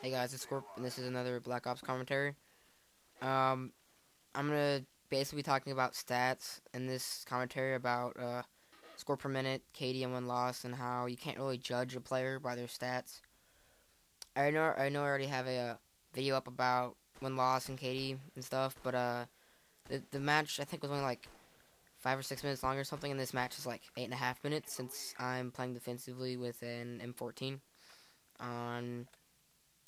Hey guys, it's Scorp, and this is another Black Ops commentary. Um, I'm gonna basically be talking about stats in this commentary about score per minute, KD and win loss, and how you can't really judge a player by their stats. I already have a video up about win loss and KD and stuff, but the match I think was only like 5 or 6 minutes long or something, and this match is like 8.5 minutes since I'm playing defensively with an M14 on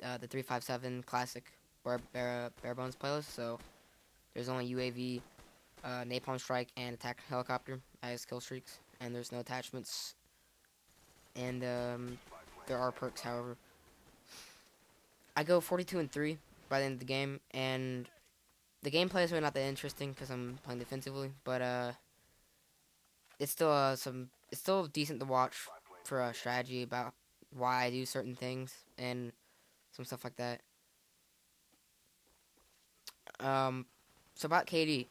the 357 classic bare bones playlist. So there's only UAV, napalm strike, and attack helicopter as kill streaks, and there's no attachments. And there are perks, however. I go 42-3 by the end of the game, and the gameplay is really not that interesting because I'm playing defensively, but it's still it's still decent to watch for a strategy about why I do certain things and some stuff like that. Um, so about KD,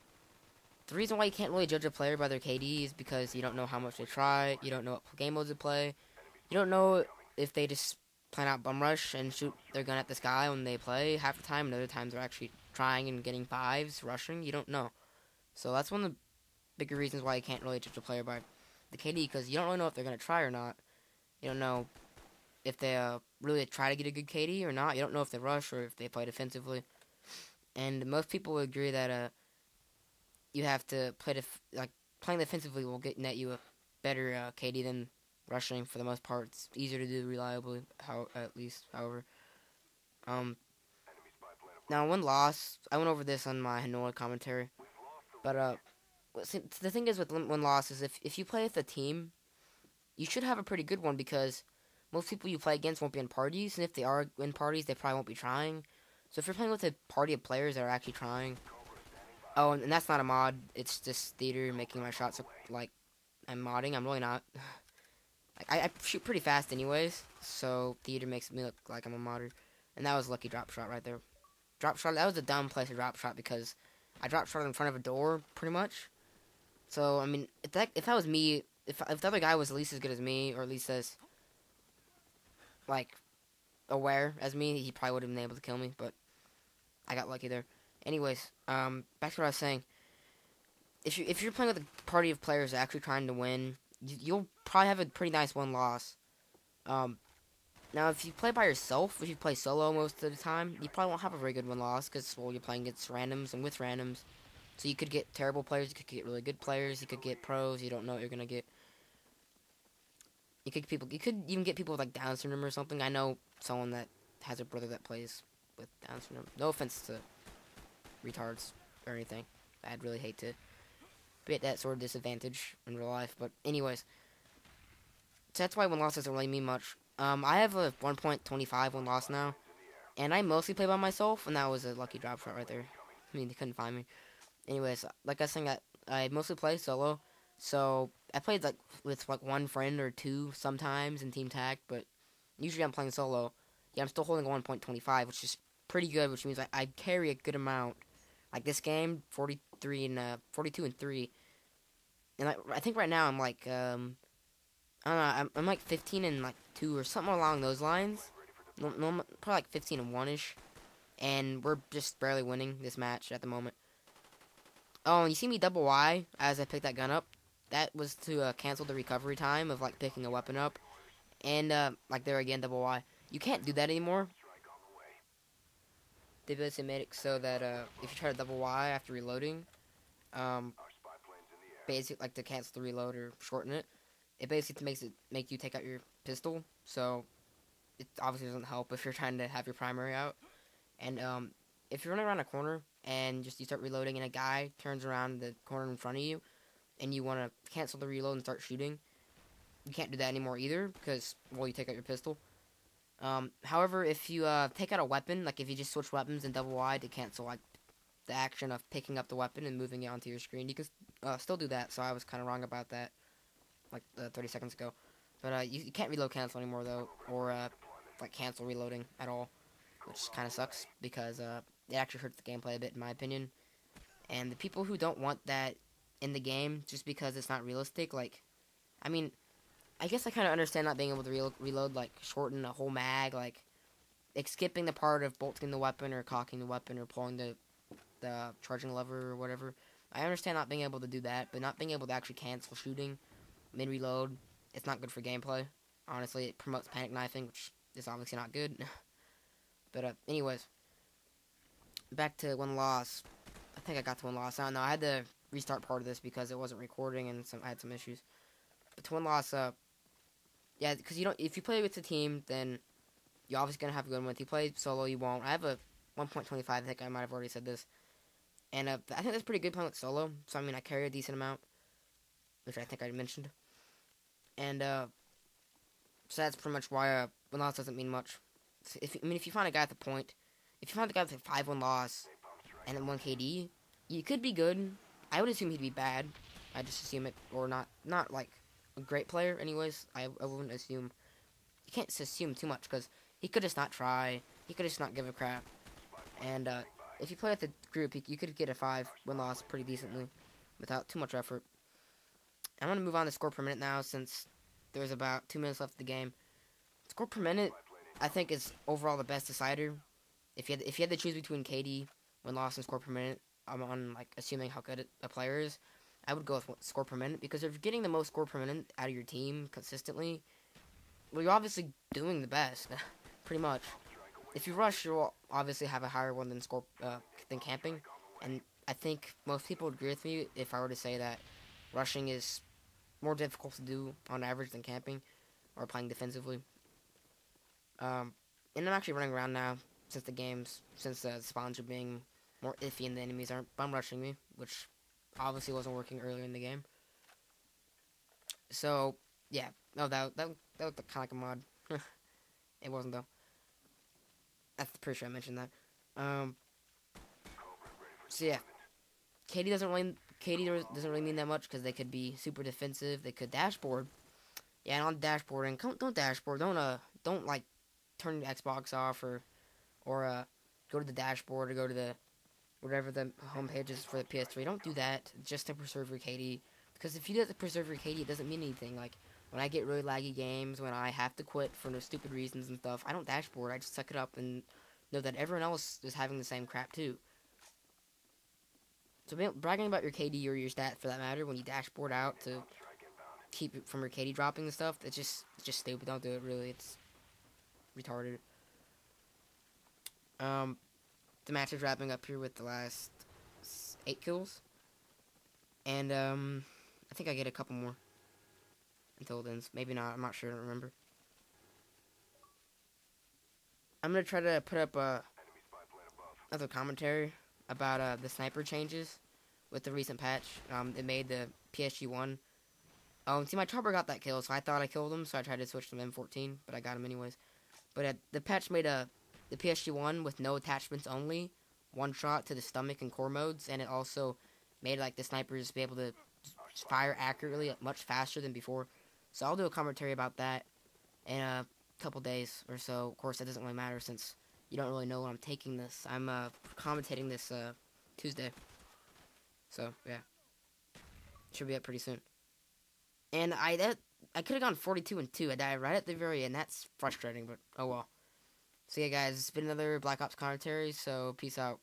the reason why you can't really judge a player by their KD is because you don't know how much they try, you don't know what game modes they play, you don't know if they just plan out bum rush and shoot their gun at the sky when they play half the time, and other times they're actually trying and getting fives, rushing. You don't know. So that's one of the bigger reasons why you can't really judge a player by the KD, because you don't really know if they're going to try or not. You don't know if they really try to get a good KD or not. You don't know if they rush or if they play defensively. And most people would agree that you have to play like playing defensively will net you a better KD than rushing for the most part. It's easier to do reliably, at least. However, um, now win loss. I went over this on my Hanoi commentary, but the thing is with win loss is if you play with a team, you should have a pretty good one because most people you play against won't be in parties, and if they are in parties, they probably won't be trying. So if you're playing with a party of players that are actually trying, oh, and that's not a mod. It's just theater making my shots look like I'm modding. I'm really not. I shoot pretty fast anyways, so theater makes me look like I'm a modder. And that was a lucky drop shot right there. Drop shot, that was a dumb place to drop shot because I drop shot in front of a door, pretty much. So, I mean, if that was me, if the other guy was at least as good as me, or at least as, like, aware as me, he probably would have been able to kill me, but I got lucky there. Anyways, back to what I was saying. If you're playing with a party of players actually trying to win, you'll probably have a pretty nice win loss. Um, Now if you play by yourself, if you play solo most of the time, you probably won't have a very good win loss because well you're playing against randoms and with randoms, so you could get terrible players, you could get really good players, you could get pros. You don't know what you're gonna get. You could even get people with like Down syndrome or something. I know someone that has a brother that plays with Down syndrome. No offense to retards or anything. I'd really hate to be at that sort of disadvantage in real life. But anyways, so that's why win loss doesn't really mean much. I have a 1.25 win loss now, and I mostly play by myself, and that was a lucky drop shot right there. I mean, they couldn't find me. Anyways, like I was saying, I mostly play solo, so I played like with like one friend or two sometimes in team tag, but usually I'm playing solo. Yeah, I'm still holding a 1.25, which is pretty good, which means I carry a good amount. Like this game, 42-3, and I think right now I'm like I don't know, I'm like 15-2 or something along those lines. No, probably like 15-1 ish, and we're just barely winning this match at the moment. Oh, and you see me double Y as I picked that gun up. That was to cancel the recovery time of like picking a weapon up, and like there again double Y. You can't do that anymore. They basically made it so that if you try to double Y after reloading, um, basically like to cancel the reload or shorten it, it basically makes it make you take out your pistol. So it obviously doesn't help if you're trying to have your primary out. And if you're running around a corner and just you start reloading and a guy turns around the corner in front of you and you want to cancel the reload and start shooting, you can't do that anymore either because, well, you take out your pistol. However, if you take out a weapon, like if you just switch weapons and double Y to cancel like the action of picking up the weapon and moving it onto your screen, you can still do that. So I was kind of wrong about that like 30 seconds ago. But you can't reload cancel anymore though, or like cancel reloading at all, which kind of sucks because it actually hurts the gameplay a bit in my opinion. And the people who don't want that in the game just because it's not realistic, like, I mean, I guess I kind of understand not being able to reload, like shorten a whole mag, like skipping the part of bolting the weapon or cocking the weapon or pulling the charging lever or whatever. I understand not being able to do that, but not being able to actually cancel shooting mid reload, it's not good for gameplay. Honestly, it promotes panic knifing, which is obviously not good. But anyways, back to one loss. I think I got to one loss. I don't know. I had to restart part of this because it wasn't recording and I had some issues. But to one loss, yeah, because you don't. If you play with the team, then you're obviously gonna have a good one. If you play solo, you won't. I have a 1.25. I think I might have already said this, and I think that's pretty good playing with solo. So I mean, I carry a decent amount, which I think I mentioned, and so that's pretty much why one loss doesn't mean much. So if you find a guy at the point, if you find a guy with a 5-1 loss and then 1 KD, you could be good. I would assume he'd be bad. I just assume it, or not like a great player. Anyways, I wouldn't assume. You can't assume too much because he could just not try. He could just not give a crap. And if you play with the group, you could get a 5-1 loss pretty decently without too much effort. I'm gonna move on to score per minute now since there's about 2 minutes left of the game. Score per minute, I think, is overall the best decider. If you had to choose between KD, win loss, and score per minute, I'm on like assuming how good a player is. I would go with score per minute because if you're getting the most score per minute out of your team consistently, well, you're obviously doing the best, pretty much. If you rush, you'll obviously have a higher one than camping, and I think most people would agree with me if I were to say that rushing is more difficult to do on average than camping or playing defensively. And I'm actually running around now since the spawns are being more iffy and the enemies aren't bum rushing me, which obviously wasn't working earlier in the game. So yeah, no, that looked kind of like a mod. It wasn't though. I'm pretty sure I mentioned that. So yeah, doesn't really mean that much because they could be super defensive. They could dashboard. Yeah, and on dashboarding, don't dashboard. Don't like turn the Xbox off or go to the dashboard or go to the whatever the home page is for the PS3. Don't do that just to preserve your KD. Because if you do that to preserve your KD, it doesn't mean anything. Like when I get really laggy games, when I have to quit for no stupid reasons and stuff, I don't dashboard. I just suck it up and know that everyone else is having the same crap too. So bragging about your KD or your stat for that matter when you dashboard out to keep it from your KD dropping and stuff, it's just stupid. Don't do it. Really, it's retarded. The match is wrapping up here with the last 8 kills, and I think I get a couple more until it ends. Maybe not. I'm not sure. I don't remember. I'm gonna try to put up another commentary about the sniper changes with the recent patch. It made the PSG1. See, my chopper got that kill, so I thought I killed him, so I tried to switch to M14, but I got him anyways. But the patch made the PSG1 with no attachments only, one shot to the stomach and core modes, and it also made like the snipers be able to fire accurately much faster than before. So I'll do a commentary about that in a couple days or so. Of course, that doesn't really matter since you don't really know when I'm taking this. I'm commentating this Tuesday, so yeah, should be up pretty soon. And I could have gone 42-2. I died right at the very end. That's frustrating, but oh well. So yeah, guys, it's been another Black Ops commentary. So peace out.